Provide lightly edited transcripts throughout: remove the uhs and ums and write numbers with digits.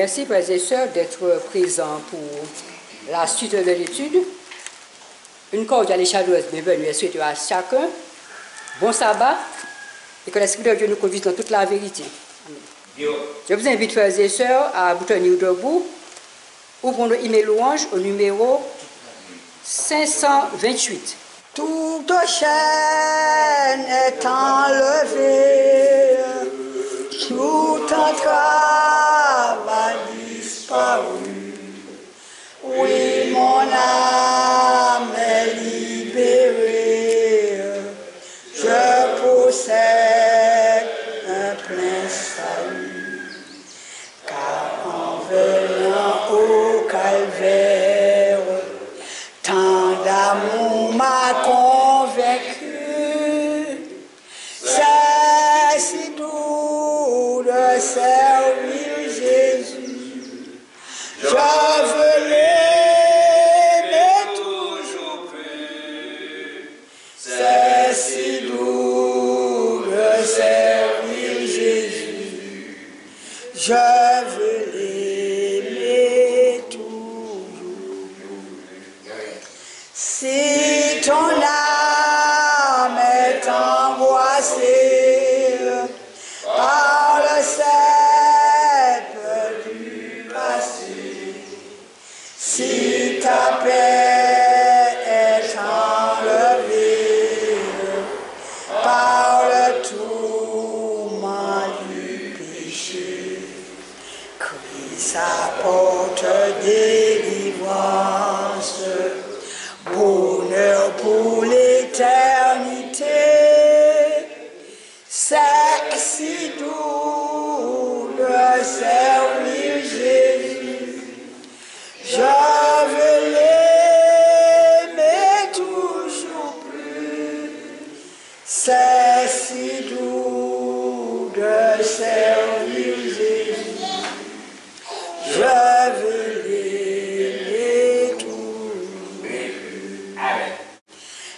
Merci, frères et sœurs, d'être présents pour la suite de l'étude. Une cordiale et chaleureuse bienvenue est souhaitée à chacun. Bon sabbat et que l'Esprit de Dieu nous conduise dans toute la vérité. Amen. Je vous invite, frères et sœurs, à vous tenir debout. Ouvrons le email louange au numéro 528. Toute chaîne est enlevée, tout entrave a disparu. Oui, mon âme est libérée, je possède un plein salut. Car en venant au calvaire, tant d'amour m'a convaincu. C'est si doux de servir Jésus. Je veux l'aimer toujours plus. C'est si doux de servir Jésus. Je veux l'aimer toujours. Si ton âme est angoissée par le cèpe du passé, si ta paix est enlevée par le tourment du péché, Christ apporte délivrance, bonheur pour l'éternité. C'est si doux de servir Jésus. Je veux l'aimer toujours plus. C'est si doux de servir Jésus. Je veux l'aimer toujours plus.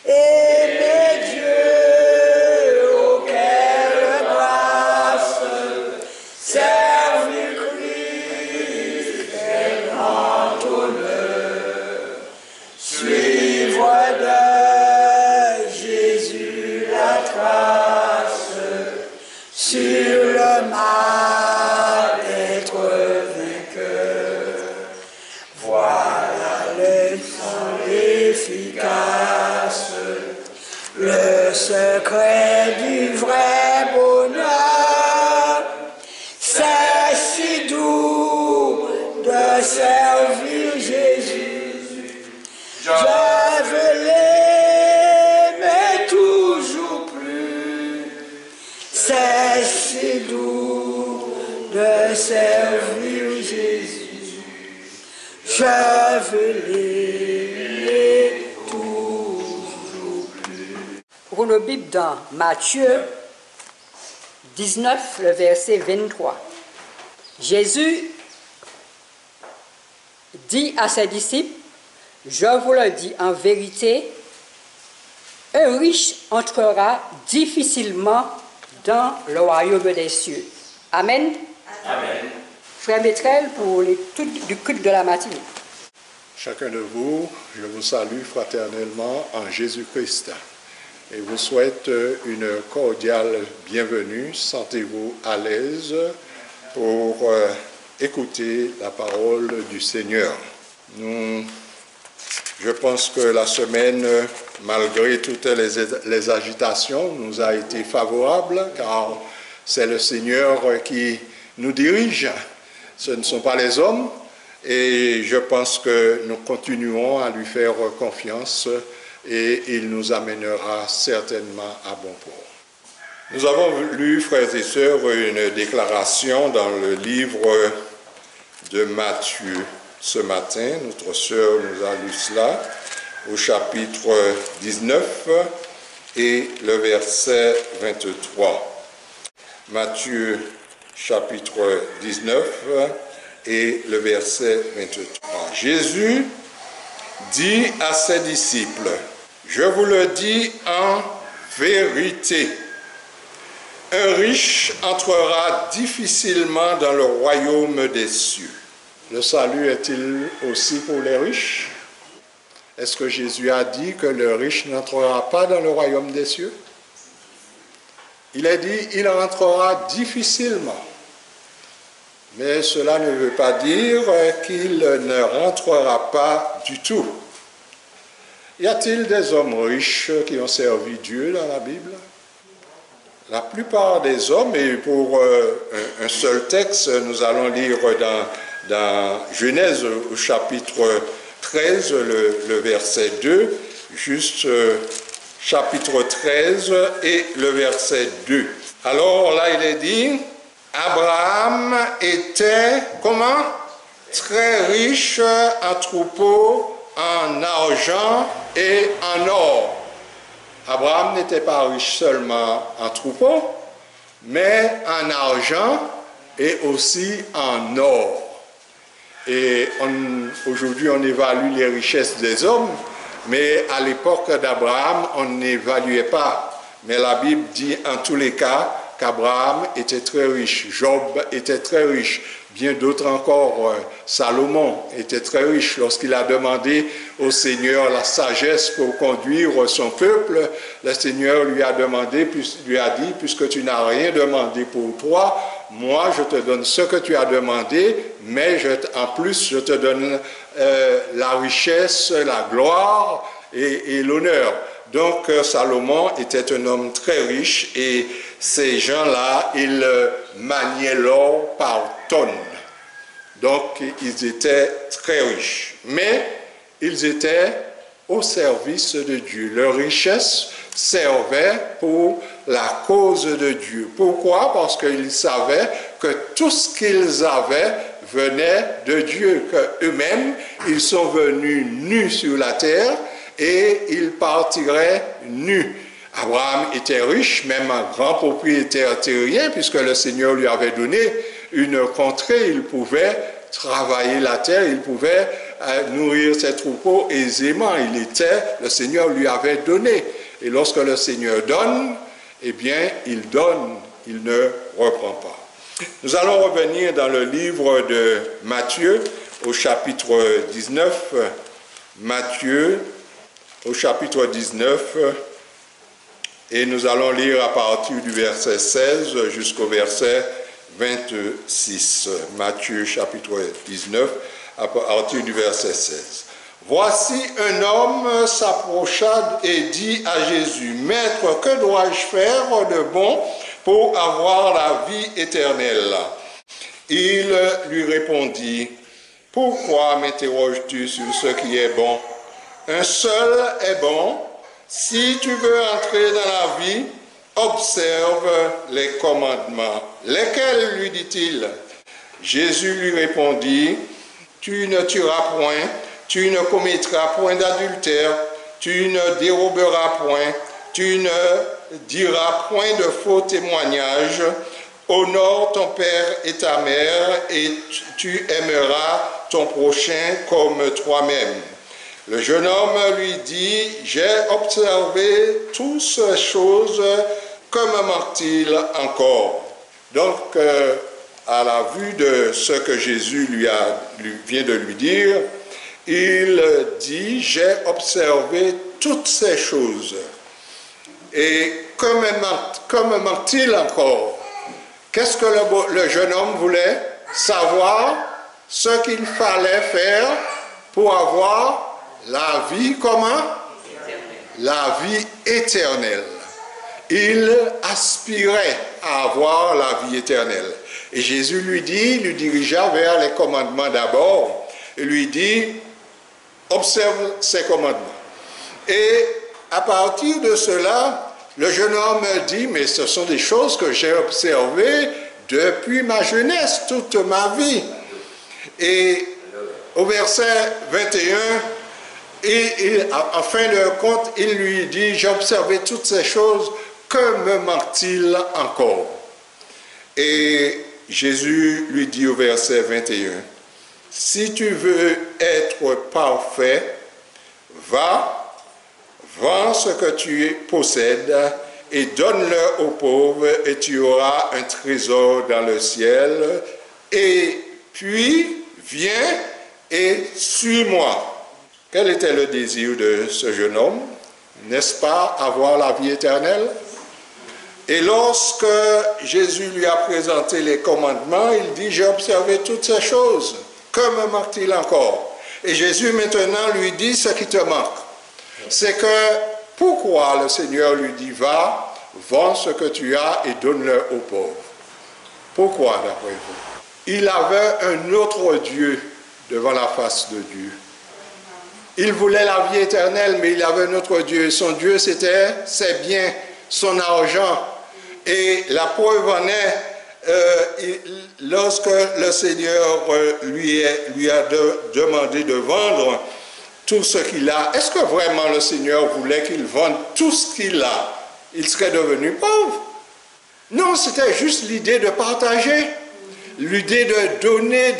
Aimer Dieu, oh quelle grâce, servir Christ, quel grand honneur, suivre de Jésus la trace, sur le mal être vainqueur. Voilà le sang efficace, le secret du vrai bonheur. C'est si doux de servir Jésus. Je veux l'aimer toujours plus. C'est si doux de servir Jésus. Je veux l'aimer toujours plus. Pour nos Bibles dans Matthieu 19, le verset 23. Jésus dit à ses disciples, je vous le dis en vérité, un riche entrera difficilement dans le royaume des cieux. Amen. Amen. Frère Métrel, pour l'étude du culte de la matinée. Chacun de vous, je vous salue fraternellement en Jésus-Christ et vous souhaite une cordiale bienvenue. Sentez-vous à l'aise pour écouter la parole du Seigneur. Je pense que la semaine, malgré toutes les agitations, nous a été favorable car c'est le Seigneur qui nous dirige. Ce ne sont pas les hommes. Et je pense que nous continuons à lui faire confiance et il nous amènera certainement à bon port. Nous avons lu, frères et sœurs, une déclaration dans le livre de Matthieu ce matin. Notre sœur nous a lu cela au chapitre 19 et le verset 23. Matthieu chapitre 19 et le verset 23. Jésus dit à ses disciples, « Je vous le dis en vérité, un riche entrera difficilement dans le royaume des cieux. le salut est-il aussi pour les riches? Est-ce que Jésus a dit que le riche n'entrera pas dans le royaume des cieux? Il a dit, il entrera difficilement. Mais cela ne veut pas dire qu'il ne rentrera pas du tout. Y a-t-il des hommes riches qui ont servi Dieu dans la Bible? La plupart des hommes, et pour un seul texte, nous allons lire dans Genèse au chapitre 13, le verset 2, juste chapitre 13 et le verset 2. Alors là, il est dit, Abraham était, comment? Très riche en troupeaux, en argent et en or. Abraham n'était pas riche seulement en troupeaux, mais en argent et aussi en or. Et aujourd'hui, on évalue les richesses des hommes, mais à l'époque d'Abraham, on n'évaluait pas. Mais la Bible dit en tous les cas qu'Abraham était très riche, Job était très riche, bien d'autres encore, Salomon était très riche. Lorsqu'il a demandé au Seigneur la sagesse pour conduire son peuple, le Seigneur lui a dit, puisque tu n'as rien demandé pour toi, moi je te donne ce que tu as demandé, mais en plus je te donne la richesse, la gloire et l'honneur. Donc Salomon était un homme très riche et ces gens-là, ils maniaient l'or par tonnes. Donc ils étaient très riches. Mais ils étaient au service de Dieu. Leur richesse servait pour la cause de Dieu. Pourquoi? Parce qu'ils savaient que tout ce qu'ils avaient venait de Dieu, qu'eux-mêmes, ils sont venus nus sur la terre et ils partiraient nus. Abraham était riche, même un grand propriétaire terrien, puisque le Seigneur lui avait donné une contrée. Il pouvait travailler la terre, il pouvait nourrir ses troupeaux aisément. Le Seigneur lui avait donné. Et lorsque le Seigneur donne, eh bien, il donne, il ne reprend pas. Nous allons revenir dans le livre de Matthieu, au chapitre 19. Matthieu, au chapitre 19, et nous allons lire à partir du verset 16 jusqu'au verset 26. Matthieu, chapitre 19, à partir du verset 16. Voici un homme s'approcha et dit à Jésus, « Maître, que dois-je faire de bon pour avoir la vie éternelle ?» Il lui répondit, « Pourquoi m'interroges-tu sur ce qui est bon? Un seul est bon. Si tu veux entrer dans la vie, observe les commandements. » Lesquels, lui dit-il? Jésus lui répondit, « Tu ne tueras point, tu ne commettras point d'adultère, tu ne déroberas point, tu ne diras point de faux témoignages, honore ton père et ta mère, et tu aimeras ton prochain comme toi-même. » Le jeune homme lui dit, « J'ai observé toutes ces choses, que me manque-t-il encore ?» Donc, à la vue de ce que Jésus vient de lui dire, il dit, « J'ai observé toutes ces choses. » Et que me manque-t-il encore? Qu'est-ce que le jeune homme voulait? Savoir ce qu'il fallait faire pour avoir la vie, comment? La vie éternelle. Il aspirait à avoir la vie éternelle. Et Jésus lui dirigea vers les commandements d'abord, et lui dit, observe ces commandements. Et à partir de cela, le jeune homme dit, mais ce sont des choses que j'ai observées depuis ma jeunesse, toute ma vie. Et au verset 21, en fin de compte, il lui dit, j'ai observé toutes ces choses, que me manque-t-il encore? Et Jésus lui dit au verset 21, si tu veux être parfait, va, vends ce que tu possèdes et donne-le aux pauvres et tu auras un trésor dans le ciel. Et puis, viens et suis-moi. Quel était le désir de ce jeune homme? N'est-ce pas avoir la vie éternelle? Et lorsque Jésus lui a présenté les commandements, il dit, j'ai observé toutes ces choses. Que me manque-t-il encore? Et Jésus maintenant lui dit ce qui te manque. C'est que pourquoi le Seigneur lui dit, va, vends ce que tu as et donne-le aux pauvres. Pourquoi d'après vous? Il avait un autre Dieu devant la face de Dieu. Il voulait la vie éternelle, mais il avait un autre Dieu. Son Dieu, c'était ses biens, son argent. Et la preuve en est, lorsque le Seigneur lui a demandé de vendre tout ce qu'il a, est-ce que vraiment le Seigneur voulait qu'il vende tout ce qu'il a? Il serait devenu pauvre. Non, c'était juste l'idée de partager, l'idée de donner,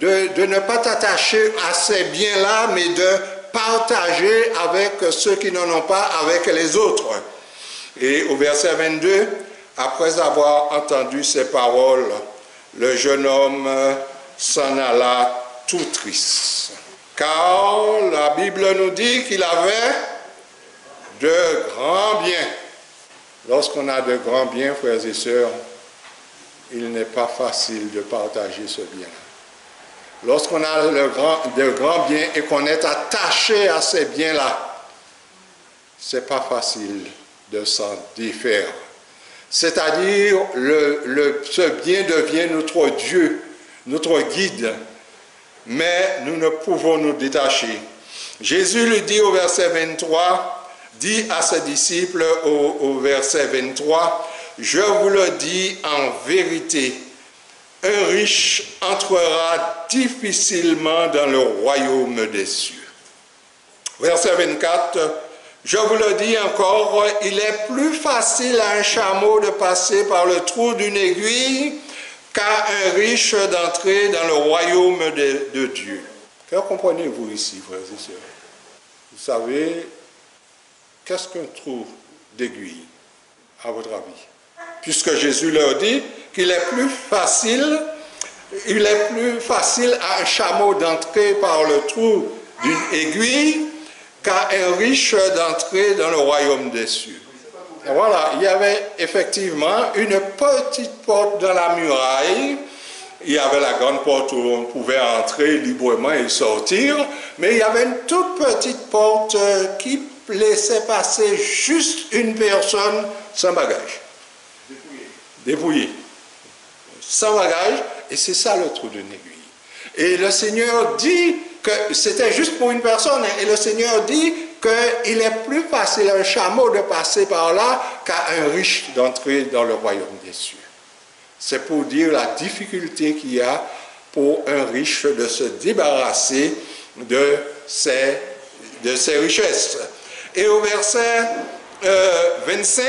de ne pas t'attacher à ces biens-là, mais de partager avec ceux qui n'en ont pas, avec les autres. Et au verset 22, après avoir entendu ces paroles, le jeune homme s'en alla tout triste. Car la Bible nous dit qu'il avait de grands biens. Lorsqu'on a de grands biens, frères et sœurs, il n'est pas facile de partager ce bien-là. Lorsqu'on a de grands biens et qu'on est attaché à ces biens-là, ce n'est pas facile de s'en défaire. C'est-à-dire, ce bien devient notre Dieu, notre guide, mais nous ne pouvons nous détacher. Jésus lui dit au verset 23, dit à ses disciples au verset 23, « Je vous le dis en vérité, un riche entrera difficilement dans le royaume des cieux. » Verset 24, « Je vous le dis encore, il est plus facile à un chameau de passer par le trou d'une aiguille qu'à un riche d'entrer dans le royaume de Dieu. » Que comprenez-vous ici, frères et sœurs? Vous savez, qu'est-ce qu'un trou d'aiguille, à votre avis? Puisque Jésus leur dit qu'il est plus facile à un chameau d'entrer par le trou d'une aiguille qu'à un riche d'entrer dans le royaume des cieux. Et voilà, il y avait effectivement une petite porte dans la muraille. Il y avait la grande porte où on pouvait entrer librement et sortir, mais il y avait une toute petite porte qui laissait passer juste une personne sans bagage. Dépouillé. Sans bagage, et c'est ça le trou d'une aiguille. Et le Seigneur dit que c'était juste pour une personne, et le Seigneur dit qu'il est plus facile à un chameau de passer par là qu'à un riche d'entrer dans le royaume des cieux. C'est pour dire la difficulté qu'il y a pour un riche de se débarrasser de ses richesses. Et au verset 25,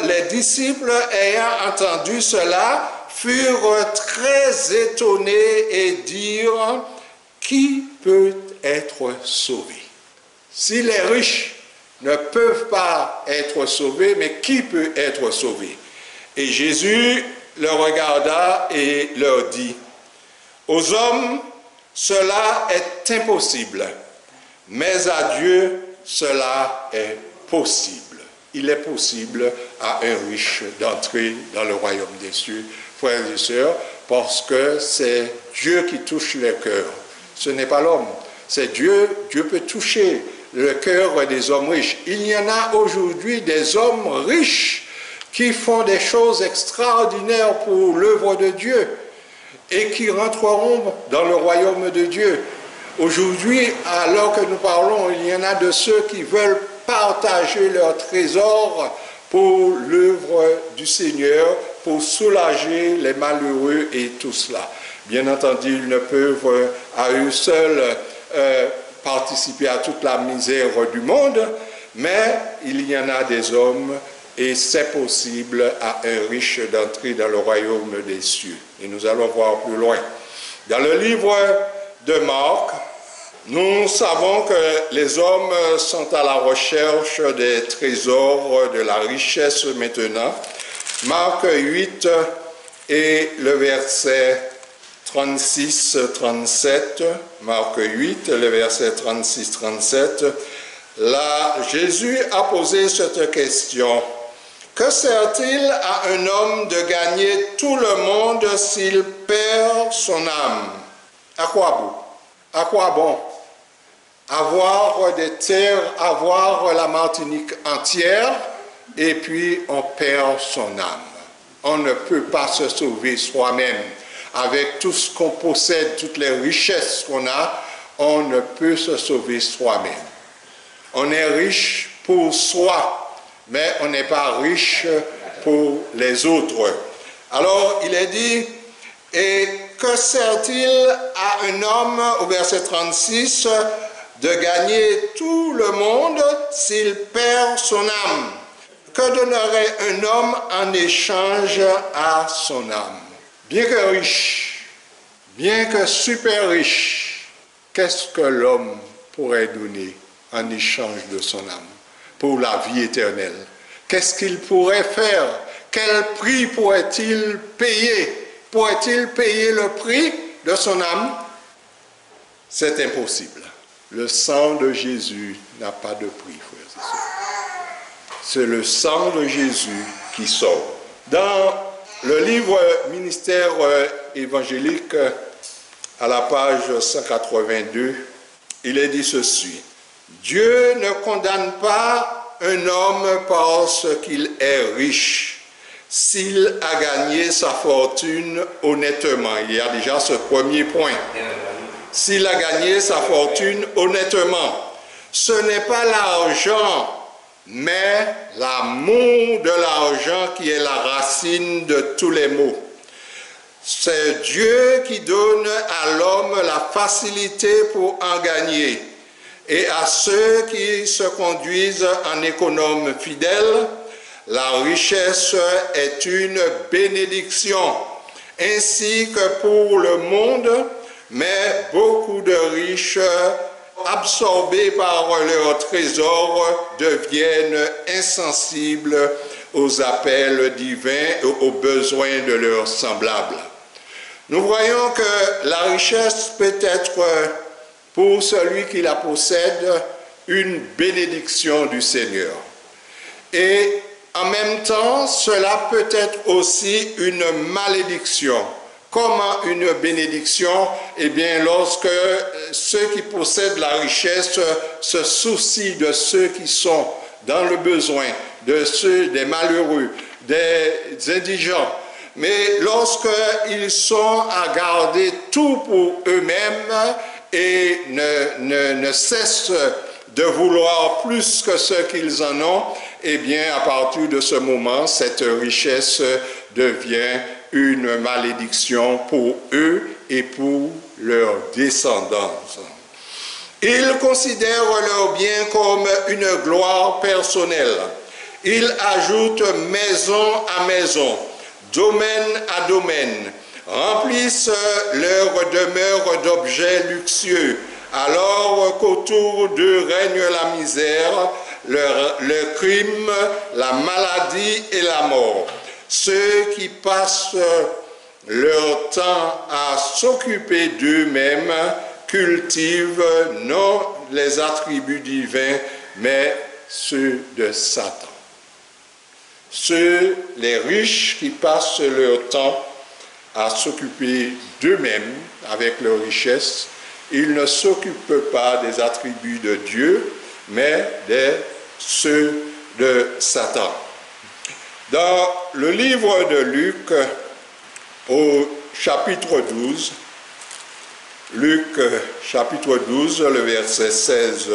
les disciples ayant entendu cela furent très étonnés et dirent, « Qui peut être sauvé? » Si les riches ne peuvent pas être sauvés, mais qui peut être sauvé? Et Jésus le regarda et leur dit, « Aux hommes, cela est impossible, mais à Dieu, cela est possible. » Il est possible à un riche d'entrer dans le royaume des cieux, frères et sœurs, parce que c'est Dieu qui touche les cœurs. Ce n'est pas l'homme, c'est Dieu. Dieu peut toucher le cœur des hommes riches. Il y en a aujourd'hui des hommes riches qui font des choses extraordinaires pour l'œuvre de Dieu et qui rentreront dans le royaume de Dieu. Aujourd'hui, alors que nous parlons, il y en a de ceux qui veulent partager leurs trésors pour l'œuvre du Seigneur, pour soulager les malheureux et tout cela. Bien entendu, ils ne peuvent à eux seuls participer à toute la misère du monde, mais il y en a des hommes et c'est possible à un riche d'entrer dans le royaume des cieux. Et nous allons voir plus loin. Dans le livre de Marc, nous savons que les hommes sont à la recherche des trésors, de la richesse maintenant. Marc 8 et le verset 36-37, Marc 8, le verset 36-37, là, Jésus a posé cette question. Que sert-il à un homme de gagner tout le monde s'il perd son âme? À quoi bon? À quoi bon? Avoir des terres, avoir la Martinique entière, et puis on perd son âme. On ne peut pas se sauver soi-même. Avec tout ce qu'on possède, toutes les richesses qu'on a, on ne peut se sauver soi-même. On est riche pour soi, mais on n'est pas riche pour les autres. Alors, il est dit, et que sert-il à un homme, au verset 36, de gagner tout le monde s'il perd son âme? Que donnerait un homme en échange à son âme? Bien que riche, bien que super riche, qu'est-ce que l'homme pourrait donner en échange de son âme pour la vie éternelle? Qu'est-ce qu'il pourrait faire? Quel prix pourrait-il payer? Pourrait-il payer le prix de son âme? C'est impossible. Le sang de Jésus n'a pas de prix, frères et sœurs. C'est le sang de Jésus qui sauve. Dans le livre Ministère évangélique, à la page 182, il est dit ceci. Dieu ne condamne pas un homme parce qu'il est riche, s'il a gagné sa fortune honnêtement. Il y a déjà ce premier point. S'il a gagné sa fortune honnêtement, ce n'est pas l'argent, mais l'amour de l'argent qui est la racine de tous les maux. C'est Dieu qui donne à l'homme la facilité pour en gagner. Et à ceux qui se conduisent en économes fidèles, la richesse est une bénédiction, ainsi que pour le monde, mais beaucoup de riches absorbés par leur trésor deviennent insensibles aux appels divins et aux besoins de leurs semblables. Nous voyons que la richesse peut être, pour celui qui la possède, une bénédiction du Seigneur. Et en même temps, cela peut être aussi une malédiction. Comment une bénédiction? Eh bien, lorsque ceux qui possèdent la richesse se soucient de ceux qui sont dans le besoin, de ceux des malheureux, des indigents. Mais lorsqu'ils sont à garder tout pour eux-mêmes et ne cessent de vouloir plus que ce qu'ils en ont, eh bien, à partir de ce moment, cette richesse devient une malédiction pour eux et pour leur descendance. Ils considèrent leur bien comme une gloire personnelle. Ils ajoutent maison à maison, domaine à domaine, remplissent leur demeure d'objets luxueux, alors qu'autour d'eux règne la misère, le crime, la maladie et la mort. Ceux qui passent leur temps à s'occuper d'eux-mêmes cultivent non les attributs divins, mais ceux de Satan. Les riches qui passent leur temps à s'occuper d'eux-mêmes avec leur richesse, ils ne s'occupent pas des attributs de Dieu, mais de ceux de Satan. Dans le livre de Luc, au chapitre 12, Luc chapitre 12, le verset 16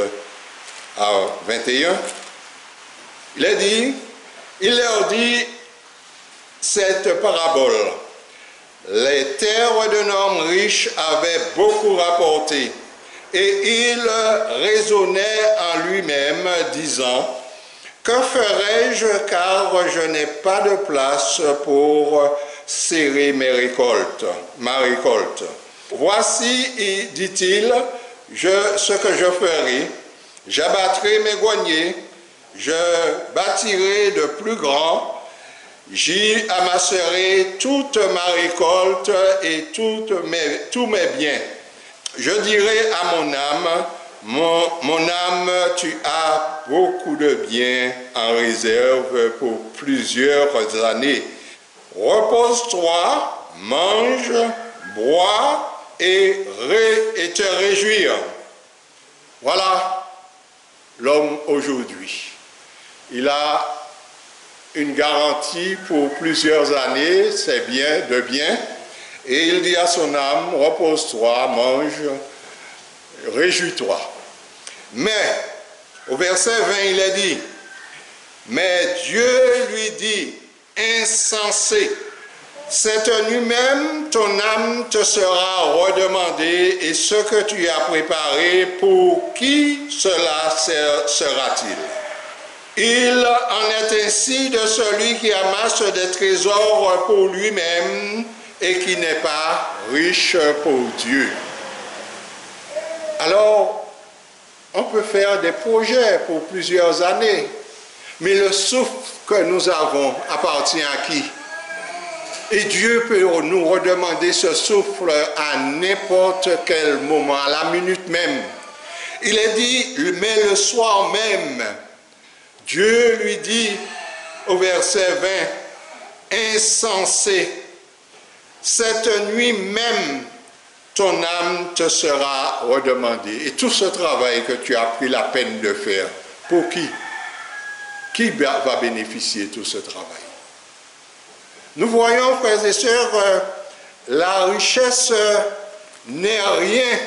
à 21, il leur dit cette parabole. Les terres d'un homme riche avaient beaucoup rapporté, et il raisonnait en lui-même, disant, « Que ferai-je, car je n'ai pas de place pour serrer ma récolte. Voici, dit-il, ce que je ferai. J'abattrai mes greniers, je bâtirai de plus grands, J'y amasserai toute ma récolte et tous mes biens. Je dirai à mon âme, mon âme, tu as beaucoup de biens en réserve pour plusieurs années. Repose-toi, mange, bois et te réjouir. Voilà l'homme aujourd'hui. Il a une garantie pour plusieurs années, c'est bien, de bien, et il dit à son âme, repose-toi, mange, réjouis-toi. Mais, au verset 20, il est dit, mais Dieu lui dit, insensé, cette nuit même, ton âme te sera redemandée, et ce que tu as préparé, pour qui cela sera-t-il? Il en est ainsi de celui qui amasse des trésors pour lui-même et qui n'est pas riche pour Dieu. Alors, on peut faire des projets pour plusieurs années, mais le souffle que nous avons appartient à qui? Et Dieu peut nous redemander ce souffle à n'importe quel moment, à la minute même. Il est dit, mais le soir même, Dieu lui dit au verset 20, insensé, cette nuit même, ton âme te sera redemandée. Et tout ce travail que tu as pris la peine de faire, pour qui? Qui va bénéficier de tout ce travail? Nous voyons, frères et sœurs, la richesse n'est rien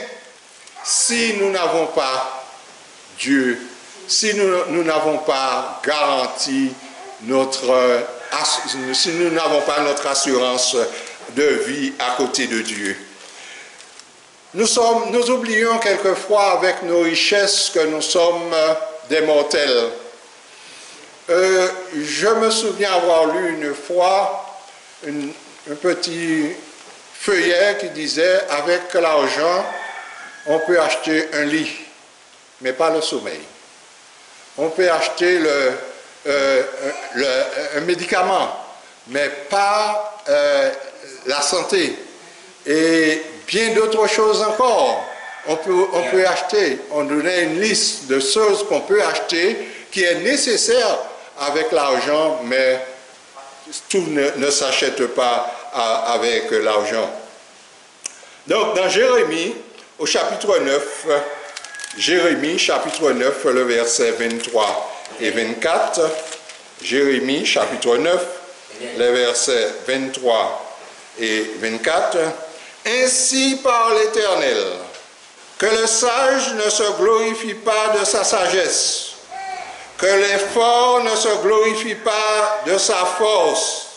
si nous n'avons pas Dieu, si nous n'avons pas garanti si nous n'avons pas notre assurance de vie à côté de Dieu. Nous oublions quelquefois avec nos richesses que nous sommes des mortels. Je me souviens avoir lu une fois un petit feuillet qui disait « Avec l'argent, on peut acheter un lit, mais pas le sommeil. On peut acheter un médicament, mais pas la santé. Et bien d'autres choses encore. On peut acheter, on donnait une liste de choses qu'on peut acheter qui est nécessaire avec l'argent, mais tout ne s'achète pas avec l'argent. Donc, dans Jérémie, au chapitre 9, Jérémie, chapitre 9, le verset 23 et 24, Jérémie, chapitre 9, les versets 23 et 24, ainsi par l'Éternel, que le sage ne se glorifie pas de sa sagesse, que l'effort ne se glorifie pas de sa force,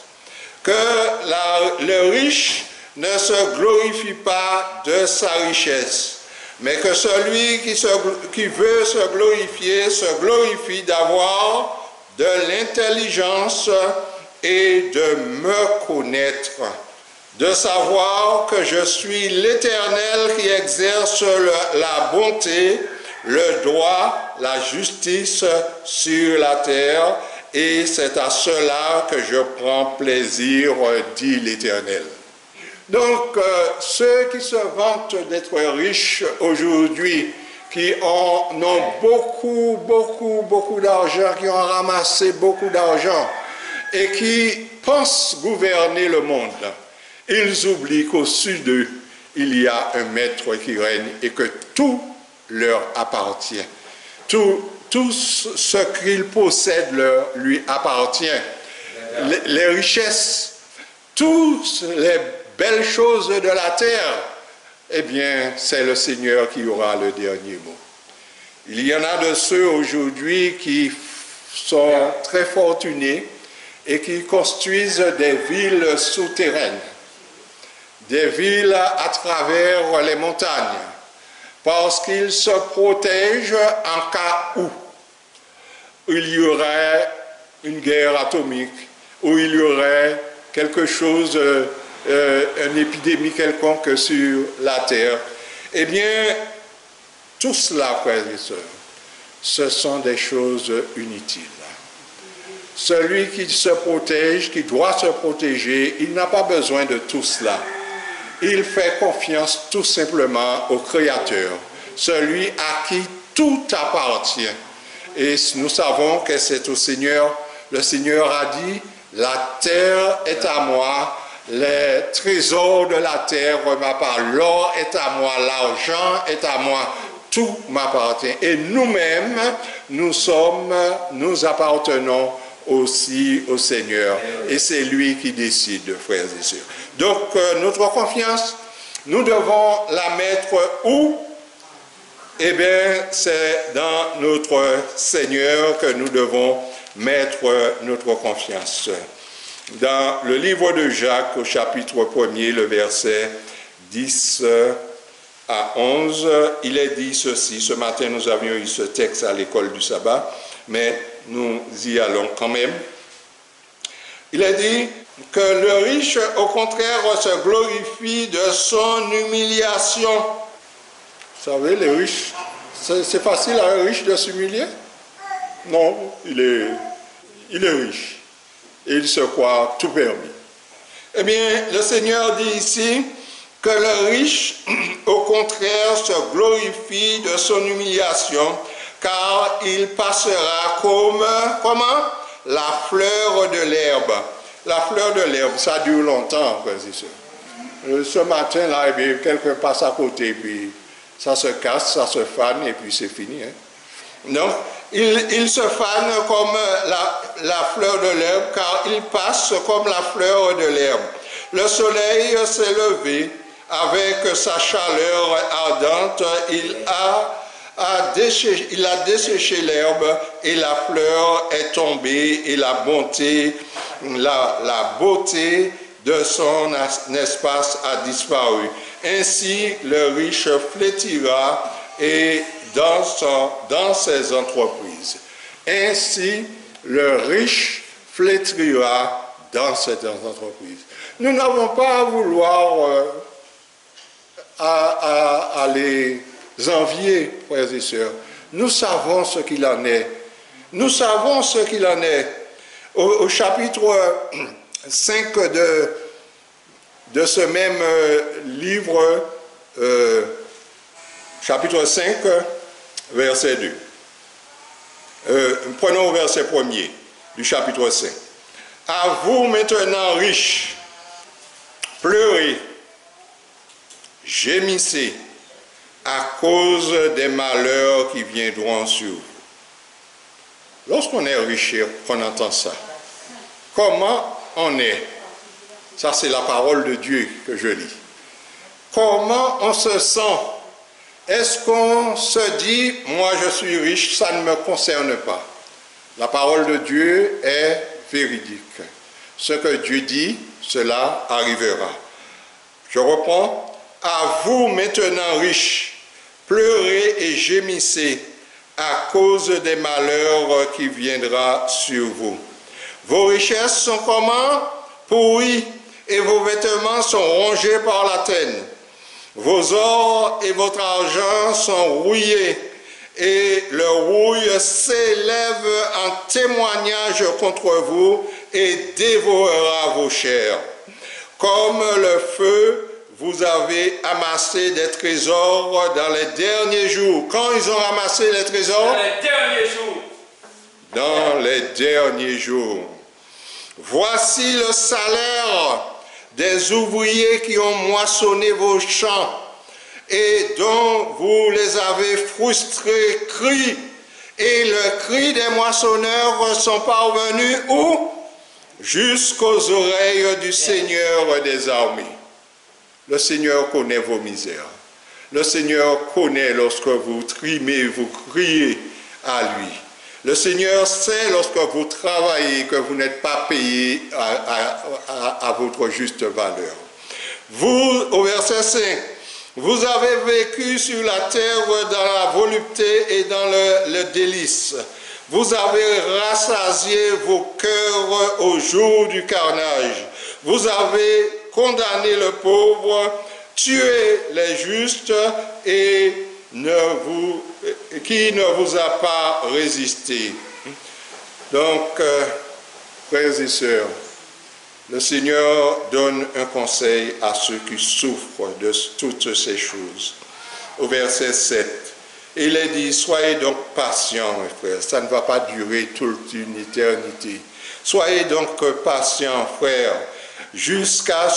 que le riche ne se glorifie pas de sa richesse, mais que celui qui veut se glorifie d'avoir de l'intelligence et de me connaître, de savoir que je suis l'Éternel qui exerce la bonté, le droit, la justice sur la terre, et c'est à cela que je prends plaisir, dit l'Éternel. Donc, ceux qui se vantent d'être riches aujourd'hui, qui ont beaucoup d'argent, qui ont ramassé beaucoup d'argent, et qui pensent gouverner le monde, ils oublient qu'au-dessus d'eux, il y a un maître qui règne et que tout leur appartient. Tout ce qu'ils possèdent lui appartient. Les richesses, toutes les belles choses de la terre, eh bien, c'est le Seigneur qui aura le dernier mot. Il y en a de ceux aujourd'hui qui sont très fortunés et qui construisent des villes souterraines, des villes à travers les montagnes, parce qu'ils se protègent en cas où il y aurait une guerre atomique, où il y aurait quelque chose, une épidémie quelconque sur la terre. Eh bien, tout cela, frères et sœurs, ce sont des choses inutiles. celui qui se protège, qui doit se protéger, il n'a pas besoin de tout cela. Il fait confiance tout simplement au Créateur, celui à qui tout appartient. Et nous savons que c'est au Seigneur. Le Seigneur a dit, la terre est à moi, les trésors de la terre m'appartiennent, l'or est à moi, l'argent est à moi, tout m'appartient. Et nous-mêmes, nous appartenons aussi au Seigneur. Et c'est lui qui décide, frères et sœurs. Donc, notre confiance, nous devons la mettre où? Eh bien, c'est dans notre Seigneur que nous devons mettre notre confiance. Dans le livre de Jacques, au chapitre 1er, le verset 10 à 11, il est dit ceci. Ce matin, nous avions eu ce texte à l'école du sabbat, mais nous y allons quand même. Il est dit que le riche, au contraire, se glorifie de son humiliation. Vous savez, les riches, c'est facile à un riche de s'humilier? Non, il est riche. Et il se croit tout permis. Eh bien, le Seigneur dit ici que le riche, au contraire, se glorifie de son humiliation, car il passera comme, comment? La fleur de l'herbe. La fleur de l'herbe, ça dure longtemps, frères et sœurs. Ce matin-là, eh bien, quelqu'un passe à côté, puis ça se casse, ça se fane, et puis c'est fini. Hein? Donc, il se fane comme la fleur de l'herbe, car il passe comme la fleur de l'herbe. Le soleil s'est levé avec sa chaleur ardente, il a desséché l'herbe et la fleur est tombée et la beauté de son espace a disparu. Ainsi, le riche flétira et dans ses entreprises. Ainsi, le riche flétrira dans ses entreprises. Nous n'avons pas à vouloir à les envier, frères et sœurs. Nous savons ce qu'il en est. Nous savons ce qu'il en est. Au chapitre 5 de ce même livre, chapitre 5, verset 2. Prenons au verset 1er du chapitre 5. À vous maintenant riches, pleurez, gémissez à cause des malheurs qui viendront sur vous. Lorsqu'on est riche, qu'on entend ça, comment on est? Ça, c'est la parole de Dieu que je lis. Comment on se sent? Est-ce qu'on se dit, moi je suis riche, ça ne me concerne pas? La parole de Dieu est véridique. Ce que Dieu dit, cela arrivera. Je reprends. À vous maintenant riches, pleurez et gémissez à cause des malheurs qui viendra sur vous. Vos richesses sont comment? Pourries, et vos vêtements sont rongés par la teigne. Vos ors et votre argent sont rouillés, et le rouille s'élève en témoignage contre vous et dévorera vos chairs. Comme le feu, vous avez amassé des trésors dans les derniers jours. Quand ils ont ramassé les trésors? Dans les derniers jours. Dans les derniers jours. Voici le salaire des ouvriers qui ont moissonné vos champs et dont vous les avez frustrés, cris. Et le cri des moissonneurs sont parvenus où? Jusqu'aux oreilles du Seigneur des armées. Le Seigneur connaît vos misères. Le Seigneur connaît lorsque vous trimez, vous criez à lui. Le Seigneur sait lorsque vous travaillez que vous n'êtes pas payé à votre juste valeur. Vous, au verset 5, vous avez vécu sur la terre dans la volupté et dans le délice. Vous avez rassasié vos cœurs au jour du carnage. Vous avez condamné le pauvre, tué les justes et qui ne vous a pas résisté. Donc, frères et sœurs, le Seigneur donne un conseil à ceux qui souffrent de toutes ces choses. Au verset 7, il est dit, soyez donc patients, mes frères, ça ne va pas durer toute une éternité. Soyez donc patients, frères, jusqu'à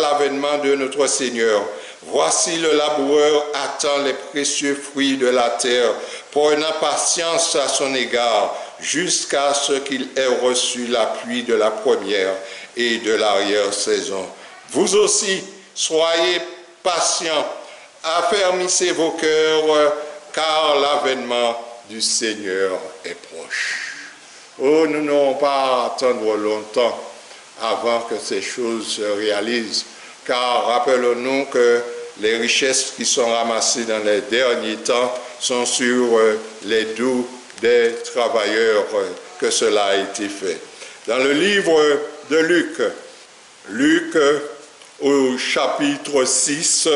l'avènement de notre Seigneur. Voici le laboureur attend les précieux fruits de la terre, prenant patience à son égard, jusqu'à ce qu'il ait reçu la pluie de la première et de l'arrière-saison. Vous aussi, soyez patients, affermissez vos cœurs, car l'avènement du Seigneur est proche. Oh, nous n'aurons pas à attendre longtemps avant que ces choses se réalisent, car rappelons-nous que les richesses qui sont ramassées dans les derniers temps sont sur les dos des travailleurs que cela a été fait. Dans le livre de Luc, au chapitre 6,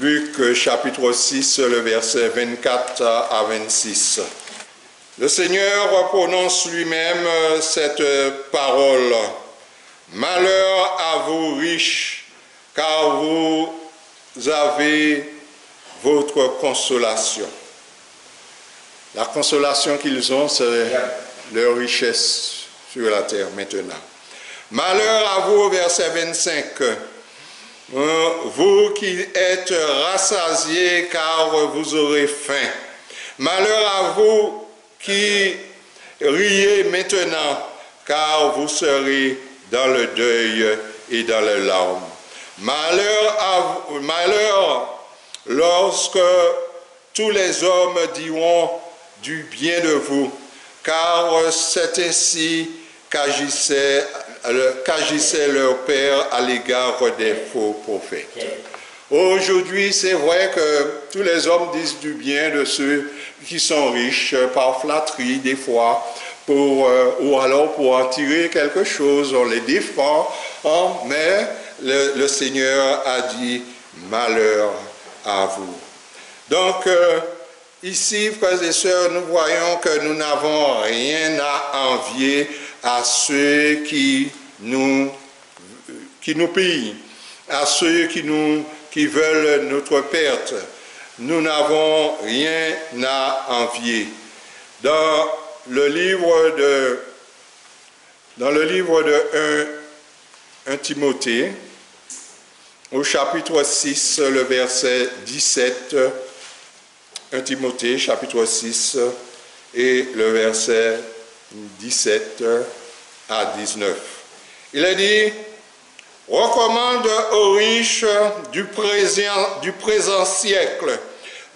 Luc chapitre 6, le verset 24 à 26. Le Seigneur prononce lui-même cette parole. Malheur à vous riches, car vous avez votre consolation. La consolation qu'ils ont, c'est leur richesse sur la terre maintenant. Malheur à vous, verset 25. Vous qui êtes rassasiés, car vous aurez faim. Malheur à vous qui riez maintenant, car vous serez dans le deuil et dans les larmes. Malheur lorsque tous les hommes diront du bien de vous, car c'est ainsi qu'agissait leur Père à l'égard des faux prophètes. Aujourd'hui, c'est vrai que tous les hommes disent du bien de ceux qui sont riches, par flatterie des fois, ou alors pour en tirer quelque chose, on les défend, mais le Seigneur a dit malheur à vous. Donc, ici, frères et sœurs, nous voyons que nous n'avons rien à envier à ceux qui nous pillent, à ceux qui veulent notre perte. Nous n'avons rien à envier. Dans le livre de 1 Timothée, au chapitre 6, le verset 17, 1 Timothée, chapitre 6, et le verset 17 à 19. Il est dit, recommande aux riches du présent siècle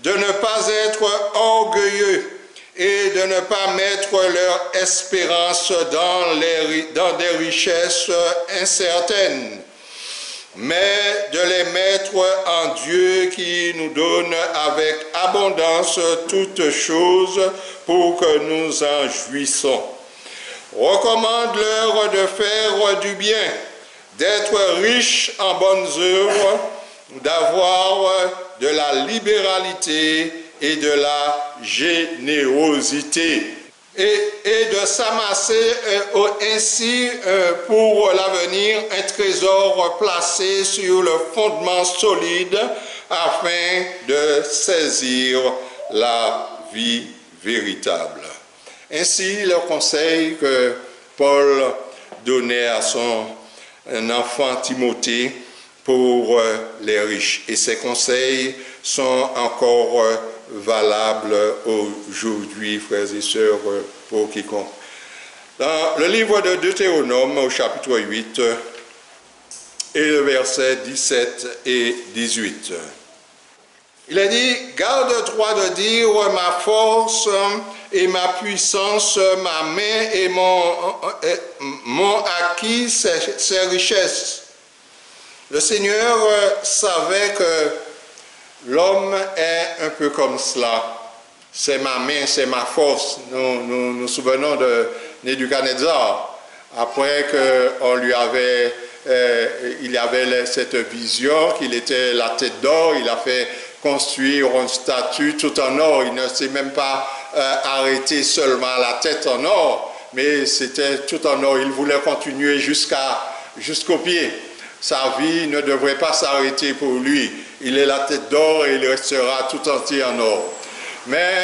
de ne pas être orgueilleux et de ne pas mettre leur espérance dans des richesses incertaines, mais de les mettre en Dieu qui nous donne avec abondance toutes choses pour que nous en jouissons. Recommande-leur de faire du bien, d'être riches en bonnes œuvres, d'avoir de la libéralité et de la générosité, et de s'amasser ainsi pour l'avenir un trésor placé sur le fondement solide afin de saisir la vie véritable. Ainsi, le conseil que Paul donnait à son enfant Timothée pour les riches. Et ces conseils sont encore valables aujourd'hui, frères et sœurs, pour quiconque. Dans le livre de Deutéronome, au chapitre 8, et le verset 17 et 18, il est dit, garde-toi de dire ma force et ma puissance, ma main et mon acquis, ces richesses. Le Seigneur savait que l'homme est un peu comme cela. C'est ma main, c'est ma force. Nous nous souvenons de Nebuchadnezzar. Après qu'on lui avait, il avait cette vision qu'il était la tête d'or, il a fait construire une statue tout en or. Il ne s'est même pas arrêté seulement à la tête en or, mais c'était tout en or. Il voulait continuer jusqu'au pied. Sa vie ne devrait pas s'arrêter pour lui. Il est la tête d'or et il restera tout entier en or. Mais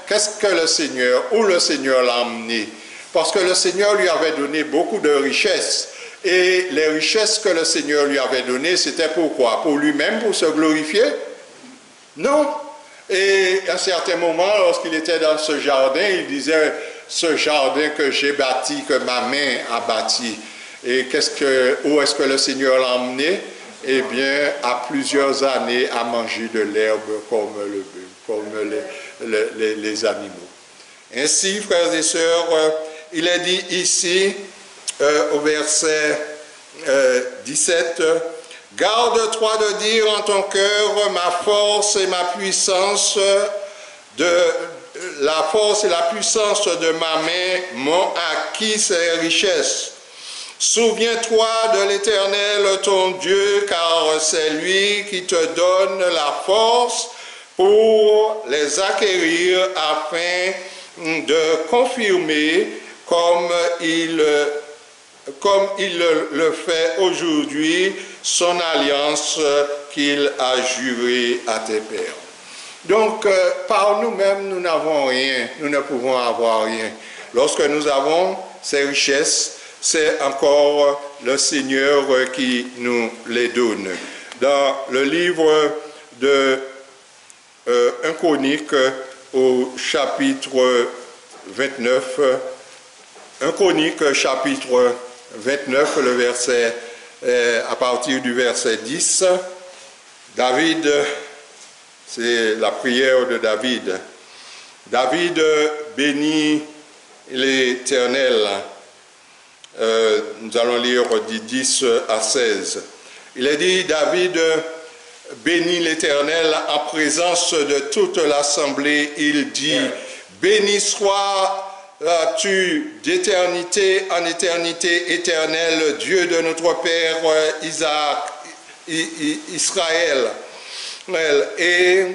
qu'est-ce que où le Seigneur l'a emmené? Parce que le Seigneur lui avait donné beaucoup de richesses. Et les richesses que le Seigneur lui avait données, c'était pourquoi? Pour lui-même, pour se glorifier? Non. Et à un certain moment, lorsqu'il était dans ce jardin, il disait, ce jardin que j'ai bâti, que ma main a bâti. Et où est-ce que le Seigneur l'a emmené? Eh bien, à plusieurs années à manger de l'herbe comme les animaux. Ainsi, frères et sœurs, il est dit ici, au verset 17, « Garde-toi de dire en ton cœur, ma force et ma puissance, la force et la puissance de ma main m'ont acquis ces richesses. Souviens-toi de l'Éternel ton Dieu, car c'est lui qui te donne la force pour les acquérir afin de confirmer comme il le fait aujourd'hui son alliance qu'il a jurée à tes pères. » Donc, par nous-mêmes, nous n'avons rien, nous ne pouvons avoir rien. Lorsque nous avons ces richesses, c'est encore le Seigneur qui nous les donne. Dans le livre de 1 Chronique, au chapitre 29, 1 Chronique, chapitre 29, le verset, à partir du verset 10, David, c'est la prière de David. David bénit l'Éternel. Nous allons lire du 10 à 16. Il est dit, David bénit l'Éternel en présence de toute l'assemblée. Il dit, béni sois-tu d'éternité en éternité, éternel, Dieu de notre Père Israël. Et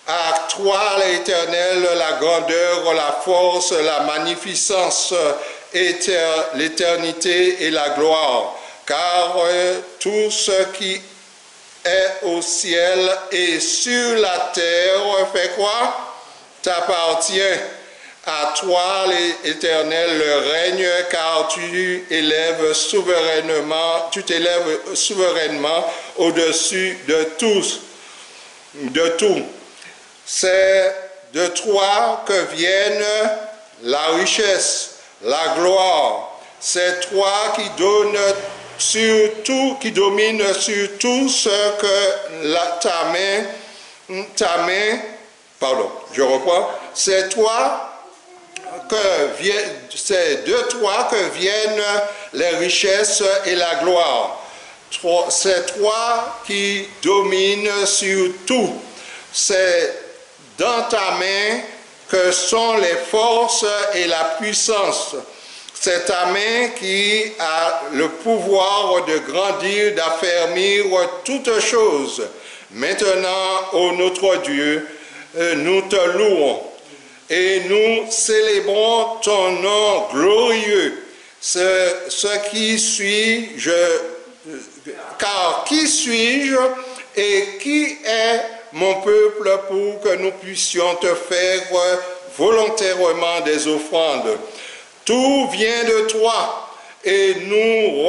à toi, l'Éternel, la grandeur, la force, la magnificence, l'éternité et la gloire, car tout ce qui est au ciel et sur la terre fait quoi? T'appartient. À toi, l'Éternel, le règne, car tu t'élèves souverainement au-dessus de tous, de tout. C'est de toi que viennent la richesse, la gloire. C'est toi qui donne sur tout, qui domine sur tout ce que c'est de toi que viennent les richesses et la gloire. C'est toi qui domines sur tout. C'est dans ta main que sont les forces et la puissance. C'est ta main qui a le pouvoir de grandir, d'affermir toutes choses. Maintenant, ô notre Dieu, nous te louons et nous célébrons ton nom glorieux. Car qui suis-je et qui est mon peuple pour que nous puissions te faire volontairement des offrandes? Tout vient de toi et nous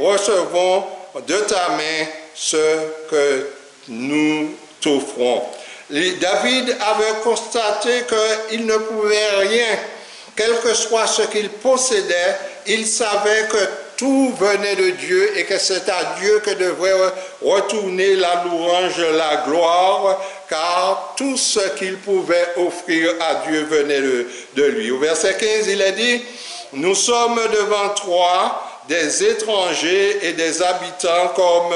recevons de ta main ce que nous t'offrons. David avait constaté qu'il ne pouvait rien, quel que soit ce qu'il possédait, il savait que tout venait de Dieu et que c'est à Dieu que devrait retourner la louange, la gloire, car tout ce qu'il pouvait offrir à Dieu venait de lui. Au verset 15, il est dit, « Nous sommes devant toi des étrangers et des habitants comme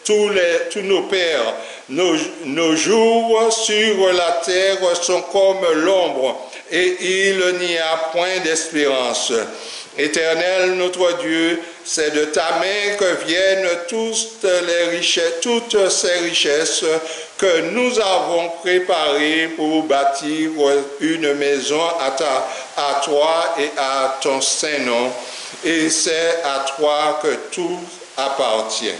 tous nos pères. Nos jours sur la terre sont comme l'ombre, et il n'y a point d'espérance. Éternel notre Dieu, c'est de ta main que viennent toutes ces richesses que nous avons préparées pour bâtir une maison à toi et à ton saint nom. Et c'est à toi que tout appartient.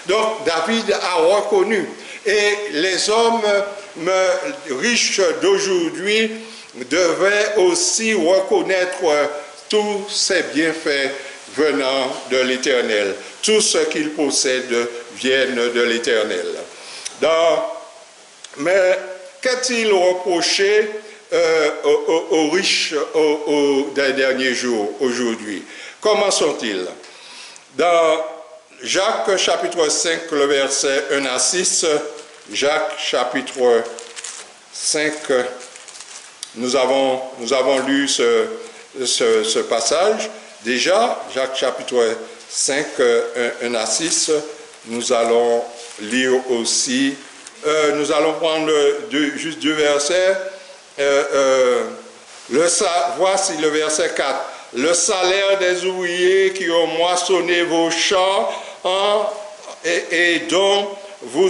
Donc David a reconnu, et les hommes riches d'aujourd'hui devaient aussi reconnaître tous ces bienfaits venant de l'Éternel. Tout ce qu'ils possèdent viennent de l'Éternel. Mais qu'est-il reproché aux riches des derniers jours, aujourd'hui? Comment sont-ils? Dans Jacques chapitre 5, le verset 1 à 6, Jacques chapitre 5, nous avons lu ce passage. Déjà, Jacques chapitre 5, 1 à 6, nous allons lire aussi, nous allons prendre juste deux versets. Voici le verset 4. Le salaire des ouvriers qui ont moissonné vos champs et dont vous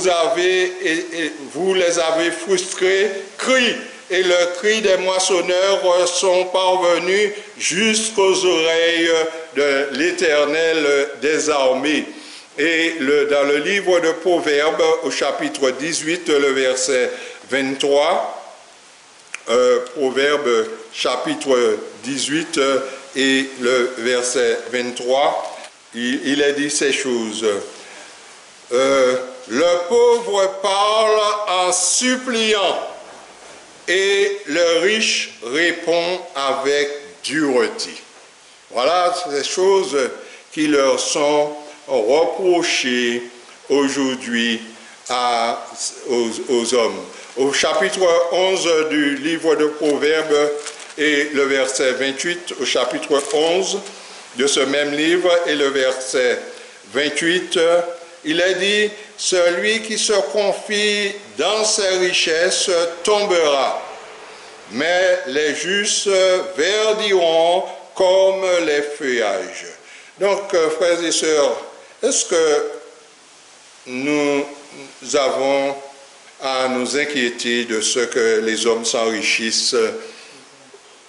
les avez frustrés, crient. Et le cri des moissonneurs sont parvenus jusqu'aux oreilles de l'Éternel des armées. Et dans le livre de Proverbes, au chapitre 18, le verset 23, Proverbes chapitre 18 et le verset 23, il est dit ces choses. Le pauvre parle en suppliant, et le riche répond avec dureté. Voilà ces choses qui leur sont reprochées aujourd'hui aux hommes. Au chapitre 11 du livre de Proverbes et le verset 28, au chapitre 11 de ce même livre et le verset 28, il est dit, « Celui qui se confie dans ses richesses tombera, mais les justes verdiront comme les feuillages. » Donc, frères et sœurs, est-ce que nous avons à nous inquiéter de ce que les hommes s'enrichissent?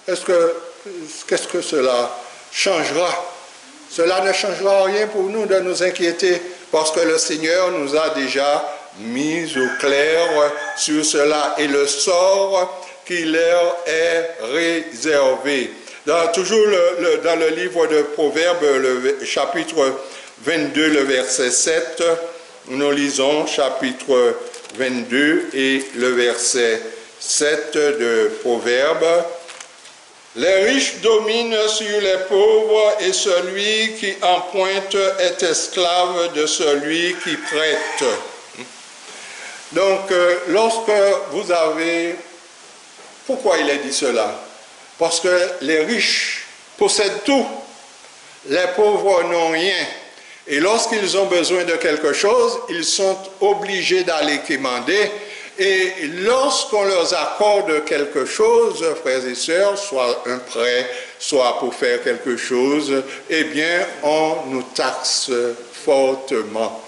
Qu'est-ce que cela changera? Cela ne changera rien pour nous de nous inquiéter, parce que le Seigneur nous a déjà mis au clair sur cela et le sort qui leur est réservé. Toujours dans le livre de Proverbes, le chapitre 22, le verset 7, nous lisons chapitre 22 et le verset 7 de Proverbes. Les riches dominent sur les pauvres et celui qui emprunte est esclave de celui qui prête. Donc, lorsque vous avez... Pourquoi il a dit cela? Parce que les riches possèdent tout, les pauvres n'ont rien. Et lorsqu'ils ont besoin de quelque chose, ils sont obligés d'aller quémander. Et lorsqu'on leur accorde quelque chose, frères et sœurs, soit un prêt, soit pour faire quelque chose, eh bien, on nous taxe fortement.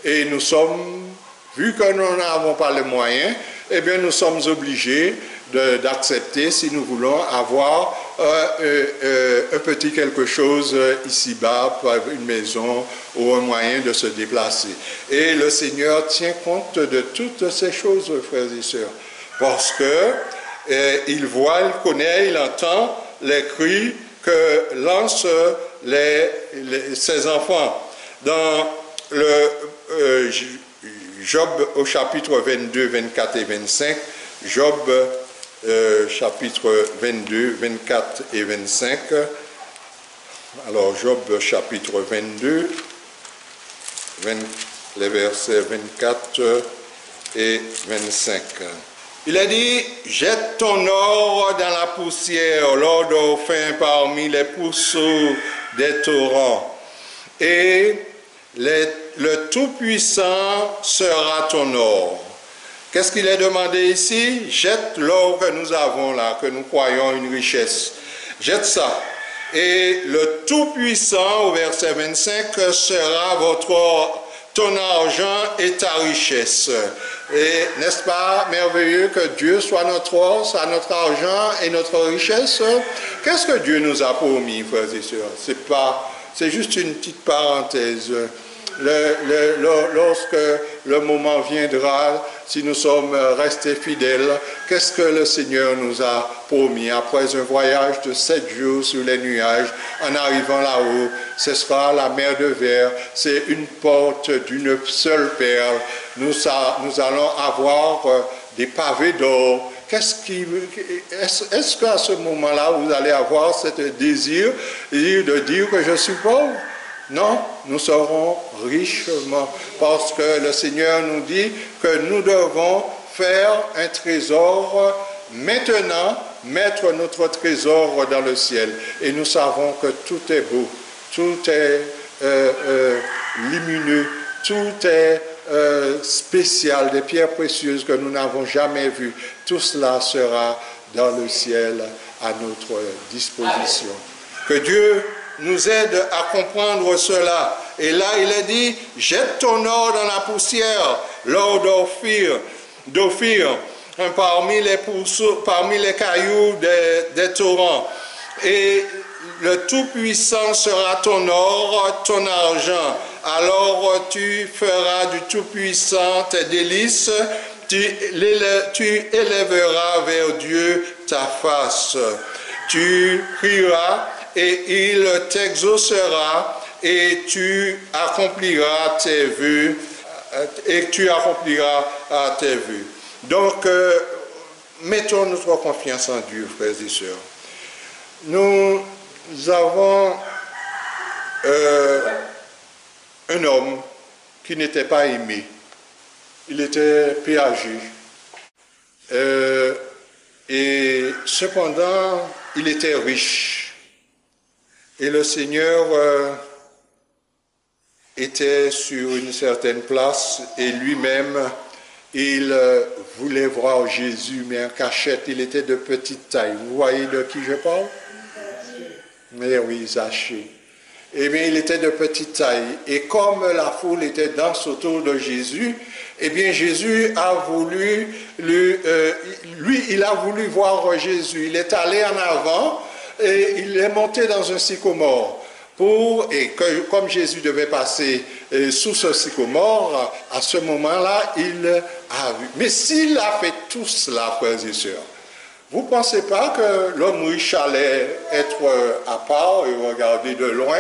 Et nous sommes, vu que nous n'avons pas les moyens, eh bien, nous sommes obligés d'accepter si nous voulons avoir un petit quelque chose ici-bas, une maison ou un moyen de se déplacer. Et le Seigneur tient compte de toutes ces choses, frères et sœurs, parce que il voit, il connaît, il entend les cris que lancent ses enfants. Dans le Job au chapitre 22, 24 et 25, Job chapitre 22, 24 et 25. Alors, Job chapitre 22, les versets 24 et 25. Il a dit, « Jette ton or dans la poussière, l'or dauphin parmi les pourceaux des torrents, et le Tout-Puissant sera ton or. » Qu'est-ce qu'il est demandé ici? Jette l'or que nous avons là, que nous croyons une richesse. Jette ça. Et le Tout-Puissant, au verset 25, sera ton argent et ta richesse. Et n'est-ce pas merveilleux que Dieu soit notre or, soit notre argent et notre richesse? Qu'est-ce que Dieu nous a promis, frères et sœurs? C'est juste une petite parenthèse. Lorsque le moment viendra, si nous sommes restés fidèles, qu'est-ce que le Seigneur nous a promis? Après un voyage de 7 jours sur les nuages, en arrivant là-haut, ce sera la mer de verre, c'est une porte d'une seule perle. Nous allons avoir des pavés d'or. Est-ce qu'à ce moment-là, vous allez avoir ce désir de dire que je suis pauvre? Non, nous serons richement, parce que le Seigneur nous dit que nous devons faire un trésor maintenant, mettre notre trésor dans le ciel. Et nous savons que tout est beau, tout est lumineux, tout est spécial, des pierres précieuses que nous n'avons jamais vues. Tout cela sera dans le ciel à notre disposition. Que Dieu nous aide à comprendre cela. Et là, il a dit, jette ton or dans la poussière, l'or d'Ophir, parmi les cailloux des torrents. Et le Tout-Puissant sera ton or, ton argent. Alors tu feras du Tout-Puissant tes délices, tu élèveras vers Dieu ta face. Tu prieras et il t'exaucera et tu accompliras tes vœux. Donc, mettons notre confiance en Dieu, frères et sœurs. Nous avons un homme qui n'était pas aimé. Il était péagé. Et cependant, il était riche. Et le Seigneur était sur une certaine place et lui-même, il voulait voir Jésus, mais en cachette, il était de petite taille. Vous voyez de qui je parle? Mais oui, Zachée. Eh bien, il était de petite taille. Et comme la foule était dense autour de Jésus, eh bien, Jésus a voulu, il a voulu voir Jésus. Il est allé en avant et il est monté dans un sycomore. Comme Jésus devait passer sous ce sycomore, à ce moment-là, il a vu. Mais s'il a fait tout cela, frères et sœurs, vous ne pensez pas que l'homme riche allait être à part et regarder de loin?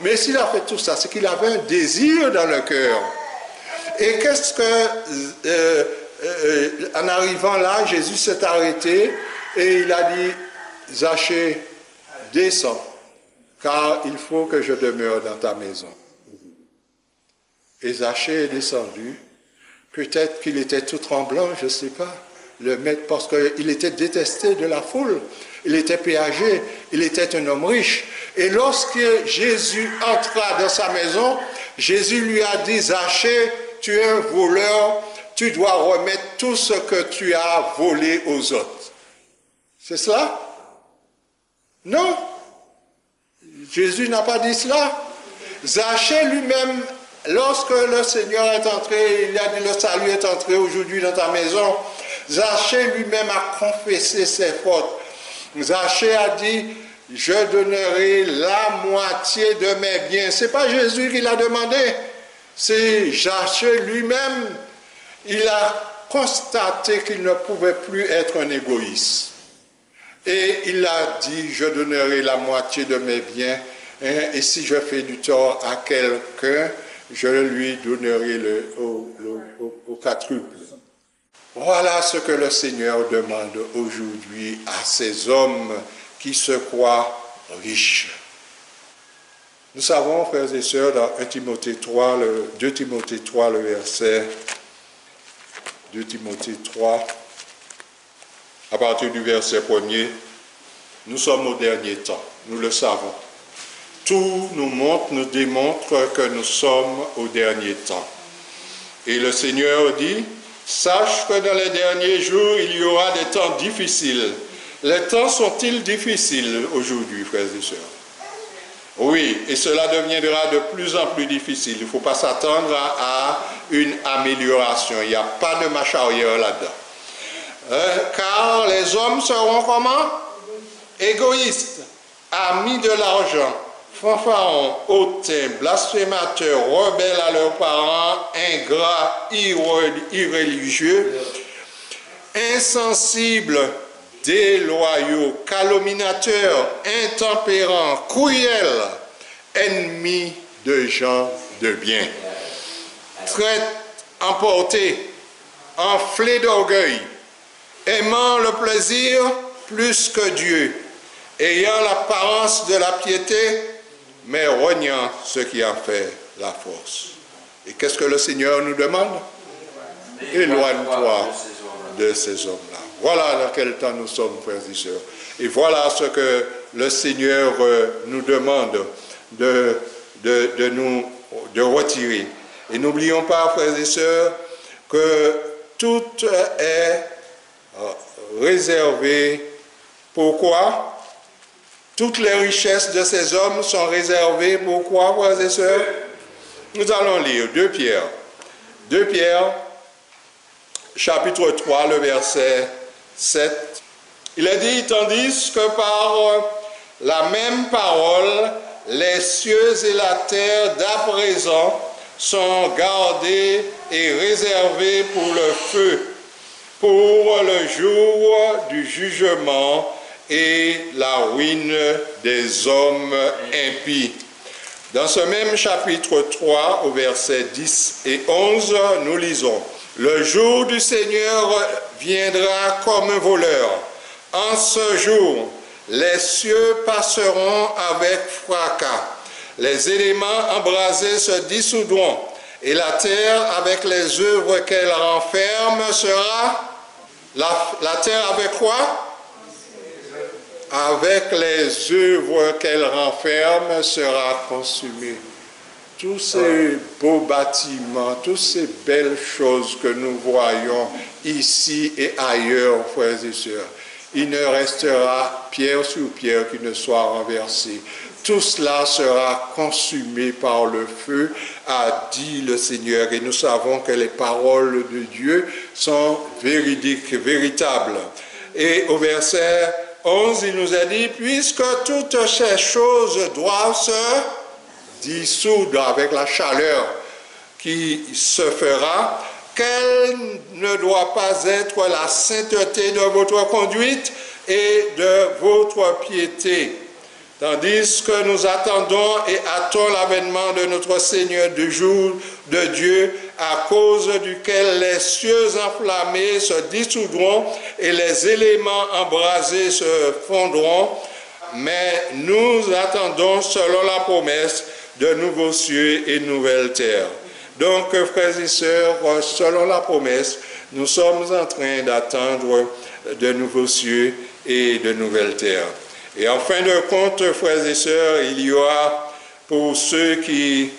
Mais s'il a fait tout ça, c'est qu'il avait un désir dans le cœur. Et qu'est-ce que, en arrivant là, Jésus s'est arrêté et il a dit, Zachée, descends, car il faut que je demeure dans ta maison. Et Zachée est descendu. Peut-être qu'il était tout tremblant, je ne sais pas. Le maître, parce qu'il était détesté de la foule, il était péagé, il était un homme riche. Et lorsque Jésus entra dans sa maison, Jésus lui a dit, Zachée, tu es un voleur, tu dois remettre tout ce que tu as volé aux autres. C'est cela? Non. Jésus n'a pas dit cela. Zachée lui-même, lorsque le Seigneur est entré, il a dit, le salut est entré aujourd'hui dans ta maison, Zachée lui-même a confessé ses fautes. Zachée a dit, je donnerai la moitié de mes biens. Ce n'est pas Jésus qui l'a demandé, c'est Zachée lui-même. Il a constaté qu'il ne pouvait plus être un égoïste. Et il a dit, je donnerai la moitié de mes biens, et si je fais du tort à quelqu'un, je lui donnerai au quadruple. Voilà ce que le Seigneur demande aujourd'hui à ces hommes qui se croient riches. Nous savons, frères et sœurs, dans 2 Timothée 3, le verset 2 Timothée 3, à partir du verset 1er, nous sommes au dernier temps, nous le savons. Tout nous démontre que nous sommes au dernier temps. Et le Seigneur dit, sache que dans les derniers jours, il y aura des temps difficiles. Les temps sont-ils difficiles aujourd'hui, frères et sœurs? Oui, et cela deviendra de plus en plus difficile. Il ne faut pas s'attendre à une amélioration. Il n'y a pas de marche arrière là-dedans. Car les hommes seront comment? Égoïstes, amis de l'argent, fanfarons, hautains, blasphémateurs, rebelles à leurs parents, ingrats, irréligieux, insensibles, déloyaux, calomniateurs, intempérants, cruels, ennemis de gens de bien, très emportés, enflés d'orgueil, aimant le plaisir plus que Dieu, ayant l'apparence de la piété, mais reniant ce qui en fait la force. Et qu'est-ce que le Seigneur nous demande? Éloigne-toi de ces hommes-là. Voilà dans quel temps nous sommes, frères et sœurs. Et voilà ce que le Seigneur nous demande de retirer. Et n'oublions pas, frères et sœurs, que tout est réservé. Pourquoi? Toutes les richesses de ces hommes sont réservées. Pourquoi, frères et sœurs? Nous allons lire 2 Pierre. 2 Pierre, chapitre 3, le verset 7. Il est dit, tandis que par la même parole, les cieux et la terre d'à présent sont gardés et réservés pour le feu, pour le jour du jugement et la ruine des hommes impies. Dans ce même chapitre 3, au verset 10 et 11, nous lisons, « Le jour du Seigneur viendra comme un voleur. En ce jour, les cieux passeront avec fracas, les éléments embrasés se dissoudront, et la terre avec les œuvres qu'elle renferme sera... La terre avec quoi? Avec les œuvres qu'elle renferme sera consumée. Tous ces beaux bâtiments, toutes ces belles choses que nous voyons ici et ailleurs, frères et sœurs, il ne restera pierre sur pierre qui ne soit renversée. Tout cela sera consumé par le feu, a dit le Seigneur. Et nous savons que les paroles de Dieu sont véridiques, véritables. Et au verset 11, il nous a dit, puisque toutes ces choses doivent se dissoudre avec la chaleur qui se fera, quelle ne doit pas être la sainteté de votre conduite et de votre piété, tandis que nous attendons et hâtons l'avènement de notre Seigneur du jour de Dieu, à cause duquel les cieux enflammés se dissoudront et les éléments embrasés se fondront, mais nous attendons selon la promesse de nouveaux cieux et nouvelles terres. Donc, frères et sœurs, selon la promesse, nous sommes en train d'attendre de nouveaux cieux et de nouvelles terres. Et en fin de compte, frères et sœurs, il y aura pour ceux qui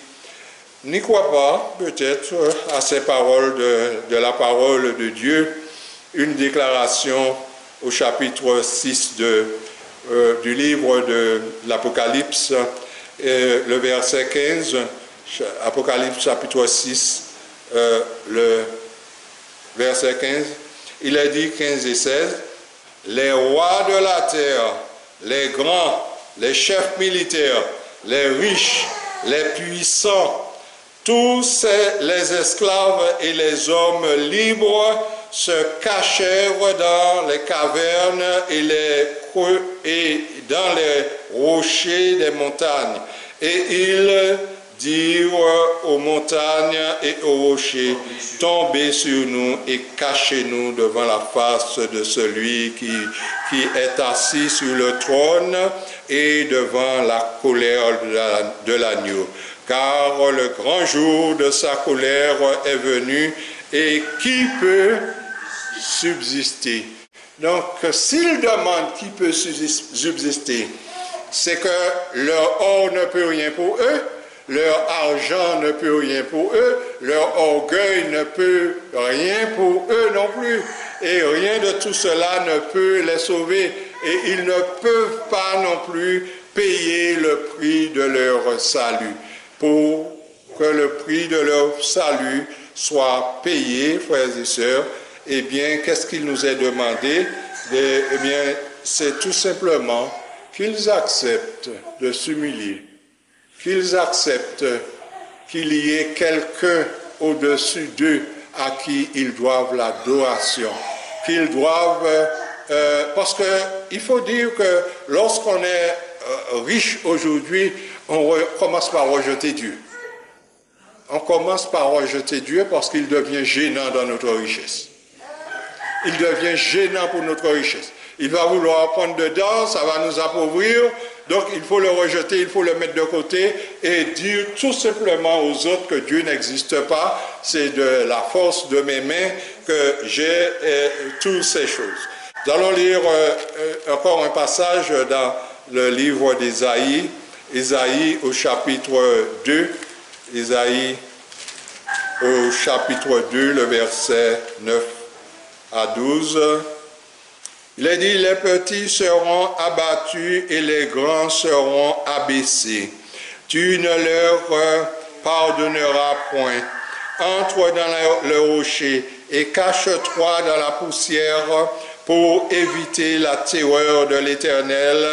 n'y croient pas, peut-être, à ces paroles de la parole de Dieu, une déclaration au chapitre 6 du livre de l'Apocalypse, le verset 15, Apocalypse chapitre 6, le verset 15, il est dit 15 et 16, « Les rois de la terre, les grands, les chefs militaires, les riches, les puissants, tous les esclaves et les hommes libres se cachèrent dans les cavernes et dans les rochers des montagnes. Et ils dirent aux montagnes et aux rochers, tombez sur nous et cachez-nous devant la face de celui qui est assis sur le trône et devant la colère de l'agneau. Car le grand jour de sa colère est venu, et qui peut subsister? » Donc, s'il demande qui peut subsister, c'est que leur or ne peut rien pour eux, leur argent ne peut rien pour eux, leur orgueil ne peut rien pour eux non plus. Et rien de tout cela ne peut les sauver. et ils ne peuvent pas non plus payer le prix de leur salut. Pour que le prix de leur salut soit payé, frères et sœurs, eh bien, qu'est-ce qu'il nous est demandé? Eh bien, c'est tout simplement qu'ils acceptent de s'humilier, qu'ils acceptent qu'il y ait quelqu'un au-dessus d'eux à qui ils doivent l'adoration, qu'ils doivent... parce qu'il faut dire que lorsqu'on est riche aujourd'hui, on commence par rejeter Dieu. On commence par rejeter Dieu parce qu'il devient gênant dans notre richesse. Il devient gênant pour notre richesse. Il va vouloir prendre dedans, ça va nous appauvrir, donc il faut le rejeter, il faut le mettre de côté et dire tout simplement aux autres que Dieu n'existe pas. C'est de la force de mes mains que j'ai toutes ces choses. Nous allons lire encore un passage dans le livre d'Ésaïe, Ésaïe au chapitre 2, Ésaïe au chapitre 2, le verset 9 à 12. Il est dit, les petits seront abattus et les grands seront abaissés. Tu ne leur pardonneras point. Entre dans le rocher et cache-toi dans la poussière pour éviter la terreur de l'Éternel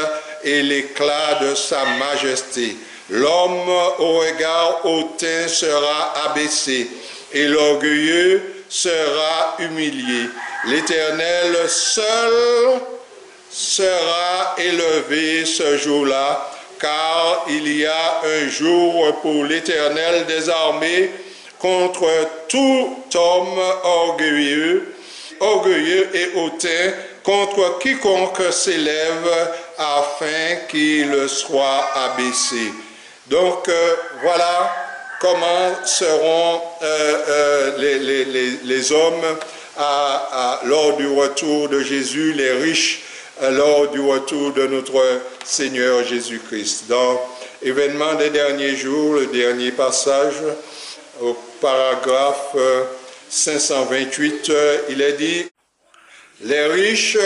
et l'éclat de sa majesté. L'homme au regard hautain sera abaissé et l'orgueilleux sera humilié. L'Éternel seul sera élevé ce jour-là, car il y a un jour pour l'Éternel des armées contre tout homme orgueilleux et hautain, contre quiconque s'élève afin qu'il soit abaissé. Donc voilà comment seront les hommes lors du retour de Jésus, les riches lors du retour de notre Seigneur Jésus-Christ. Dans Événements des derniers jours, le dernier passage, au paragraphe 528, il est dit « Les richesses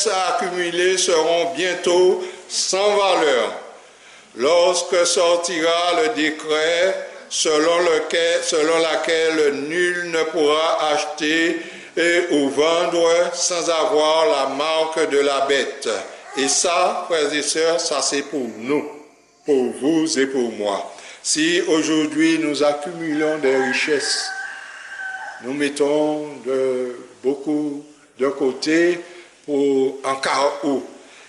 accumulées seront bientôt sans valeur. Lorsque sortira le décret selon laquelle nul ne pourra acheter ou vendre sans avoir la marque de la bête. » Et ça, frères et sœurs, ça c'est pour nous, pour vous et pour moi. Si aujourd'hui nous accumulons des richesses, nous mettons beaucoup de côté pour en cas où.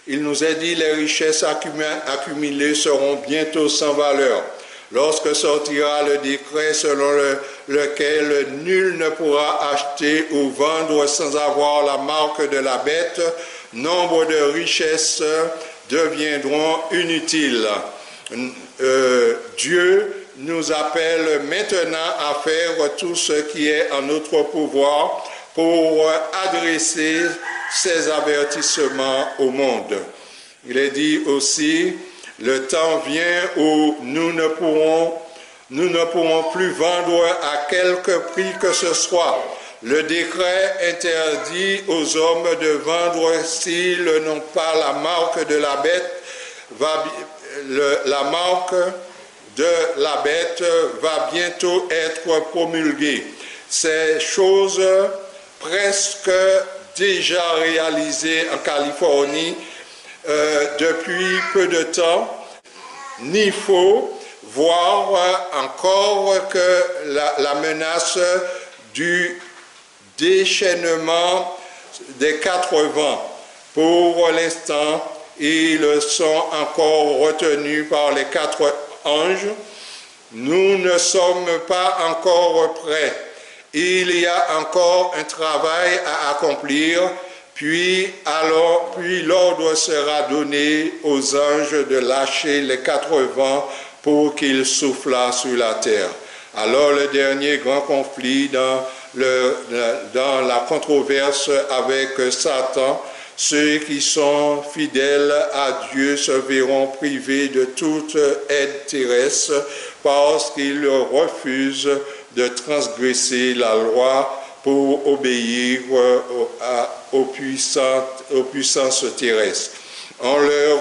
Il nous est dit, les richesses accumulées seront bientôt sans valeur. Lorsque sortira le décret selon lequel nul ne pourra acheter ou vendre sans avoir la marque de la bête, nombre de richesses deviendront inutiles. Dieu nous appelle maintenant à faire tout ce qui est en notre pouvoir pour adresser ces avertissements au monde. Il est dit aussi, le temps vient où nous ne pourrons plus vendre à quelque prix que ce soit. Le décret interdit aux hommes de vendre s'ils n'ont pas la marque de la bête. La marque de la bête va bientôt être promulguée. Ces choses presque déjà réalisées en Californie depuis peu de temps. Il faut voir encore que la menace du déchaînement des 4 vents. Pour l'instant, ils sont encore retenus par les 4 anges. Nous ne sommes pas encore prêts. Il y a encore un travail à accomplir, puis l'ordre sera donné aux anges de lâcher les 4 vents pour qu'ils soufflent sur la terre. Alors le dernier grand conflit dans la controverse avec Satan, ceux qui sont fidèles à Dieu se verront privés de toute aide terrestre parce qu'ils refusent de transgresser la loi pour obéir aux puissances terrestres. On leur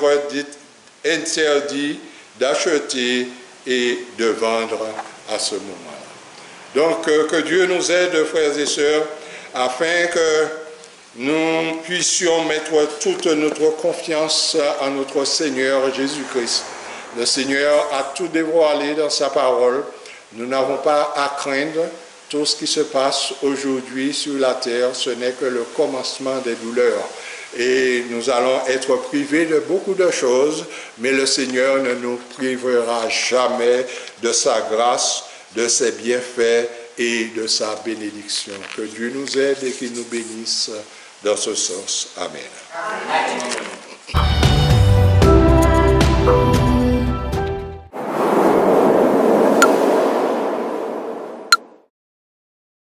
interdit d'acheter et de vendre à ce moment-là. Donc, que Dieu nous aide, frères et sœurs, afin que nous puissions mettre toute notre confiance en notre Seigneur Jésus-Christ. Le Seigneur a tout dévoilé dans sa parole. Nous n'avons pas à craindre. Tout ce qui se passe aujourd'hui sur la terre, ce n'est que le commencement des douleurs. Et nous allons être privés de beaucoup de choses, mais le Seigneur ne nous privera jamais de sa grâce, de ses bienfaits et de sa bénédiction. Que Dieu nous aide et qu'il nous bénisse dans ce sens. Amen. Amen.